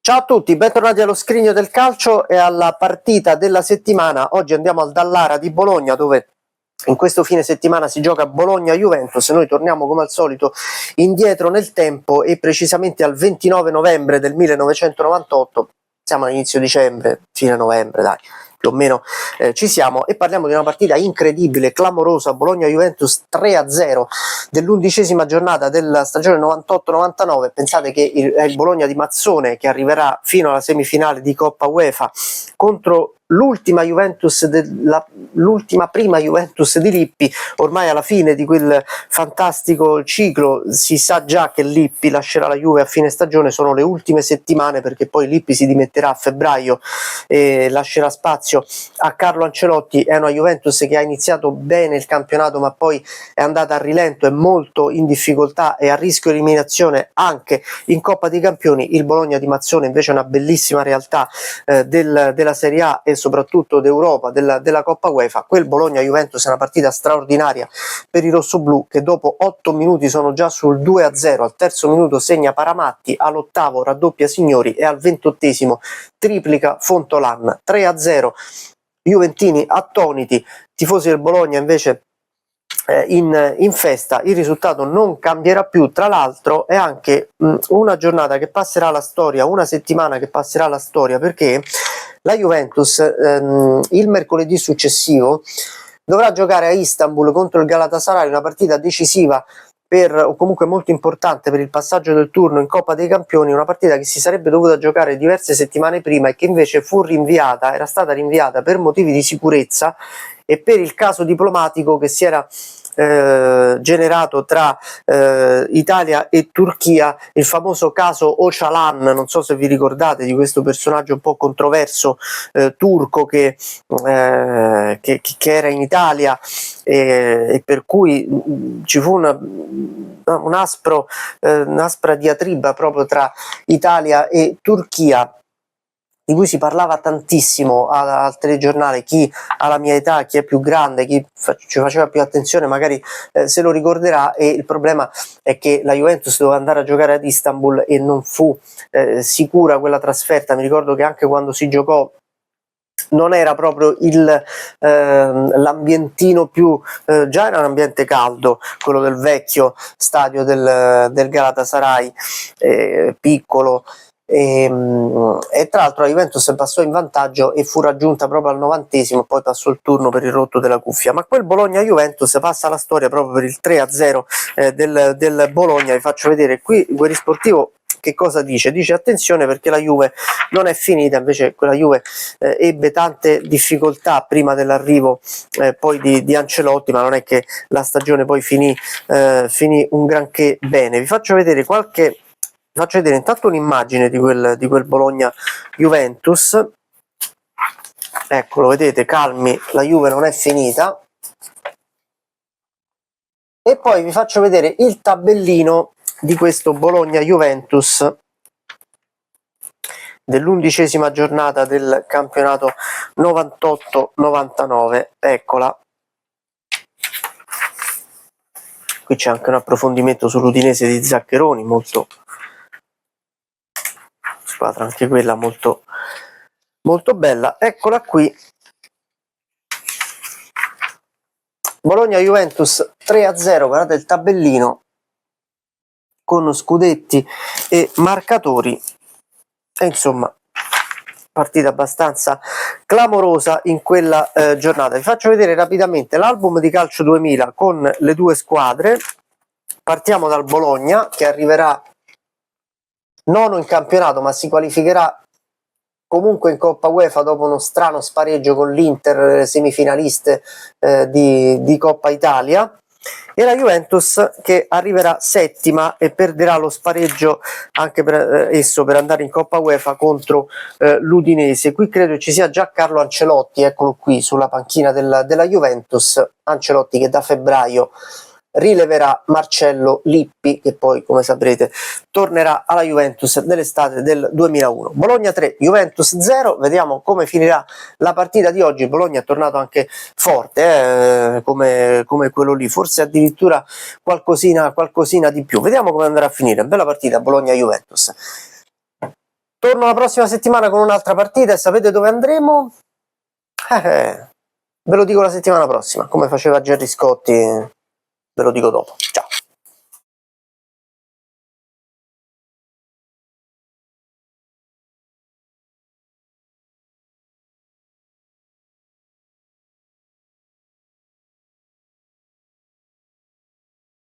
Ciao a tutti, bentornati allo scrigno del calcio e alla partita della settimana. Oggi andiamo al Dallara di Bologna, dove in questo fine settimana si gioca Bologna-Juventus. Noi torniamo come al solito indietro nel tempo e precisamente al 29 novembre del 1998. Siamo all'inizio dicembre, fine novembre, dai, più o meno ci siamo, e parliamo di una partita incredibile, clamorosa, Bologna-Juventus 3-0 dell'11ª giornata della stagione 98-99. Pensate che è il Bologna di Mazzone che arriverà fino alla semifinale di Coppa UEFA contro l'ultima prima Juventus di Lippi. Ormai alla fine di quel fantastico ciclo si sa già che Lippi lascerà la Juve a fine stagione, sono le ultime settimane perché poi Lippi si dimetterà a febbraio e lascerà spazio a Carlo Ancelotti. È una Juventus che ha iniziato bene il campionato ma poi è andata a rilento, è molto in difficoltà e a rischio eliminazione anche in Coppa dei Campioni. Il Bologna di Mazzone invece è una bellissima realtà della Serie A e soprattutto d'Europa, della Coppa UEFA. Quel Bologna-Juventus è una partita straordinaria per i rossoblù, che dopo 8 minuti sono già sul 2-0, al terzo minuto segna Paramatti, all'ottavo raddoppia Signori e al 28esimo triplica Fontolan. 3-0, juventini attoniti, tifosi del Bologna invece in festa. Il risultato non cambierà più, tra l'altro è anche una giornata che passerà alla storia, una settimana che passerà alla storia, perché la Juventus il mercoledì successivo dovrà giocare a Istanbul contro il Galatasaray, una partita decisiva o comunque molto importante per il passaggio del turno in Coppa dei Campioni, una partita che si sarebbe dovuta giocare diverse settimane prima e che invece era stata rinviata per motivi di sicurezza e per il caso diplomatico che si era generato tra Italia e Turchia, il famoso caso Öcalan. Non so se vi ricordate di questo personaggio un po' controverso turco che era in Italia e per cui ci fu un'aspra diatriba proprio tra Italia e Turchia, di cui si parlava tantissimo al telegiornale. Chi ha la mia età, chi è più grande, chi ci faceva più attenzione magari se lo ricorderà. E il problema è che la Juventus doveva andare a giocare ad Istanbul e non fu sicura quella trasferta. Mi ricordo che anche quando si giocò non era proprio l'ambientino più già era un ambiente caldo, quello del vecchio stadio del Galatasaray, piccolo. E tra l'altro la Juventus passò in vantaggio e fu raggiunta proprio al 90esimo, poi passò il turno per il rotto della cuffia. Ma quel Bologna-Juventus passa alla storia proprio per il 3-0 del Bologna. Vi faccio vedere qui Guerri Sportivo che cosa dice. Dice: attenzione perché la Juve non è finita. Invece quella Juve ebbe tante difficoltà prima dell'arrivo poi di Ancelotti, ma non è che la stagione poi finì un granché bene. Vi faccio vedere intanto un'immagine di quel Bologna-Juventus. Eccolo, vedete, calmi, la Juve non è finita. E poi vi faccio vedere il tabellino di questo Bologna-Juventus dell'11ª giornata del campionato 98-99. Eccola. Qui c'è anche un approfondimento sull'Udinese di Zaccheroni, molto squadra anche quella molto molto bella. Eccola qui, Bologna-Juventus 3-0, guardate il tabellino con scudetti e marcatori, e insomma partita abbastanza clamorosa in quella giornata. Vi faccio vedere rapidamente l'album di calcio 2000 con le due squadre. Partiamo dal Bologna, che arriverà nono in campionato ma si qualificherà comunque in Coppa UEFA dopo uno strano spareggio con l'Inter, semifinaliste di Coppa Italia, e la Juventus che arriverà settima e perderà lo spareggio anche per andare in Coppa UEFA contro l'Udinese. Qui credo ci sia già Carlo Ancelotti, eccolo qui sulla panchina della Juventus. Ancelotti che da febbraio rileverà Marcello Lippi, che poi, come saprete, tornerà alla Juventus nell'estate del 2001. Bologna 3, Juventus 0. Vediamo come finirà la partita di oggi. Bologna è tornato anche forte, come quello lì, forse addirittura qualcosina di più. Vediamo come andrà a finire. Bella partita Bologna-Juventus. Torno la prossima settimana con un'altra partita e sapete dove andremo? Ve lo dico la settimana prossima, come faceva Gerry Scotti, ve lo dico dopo. Ciao!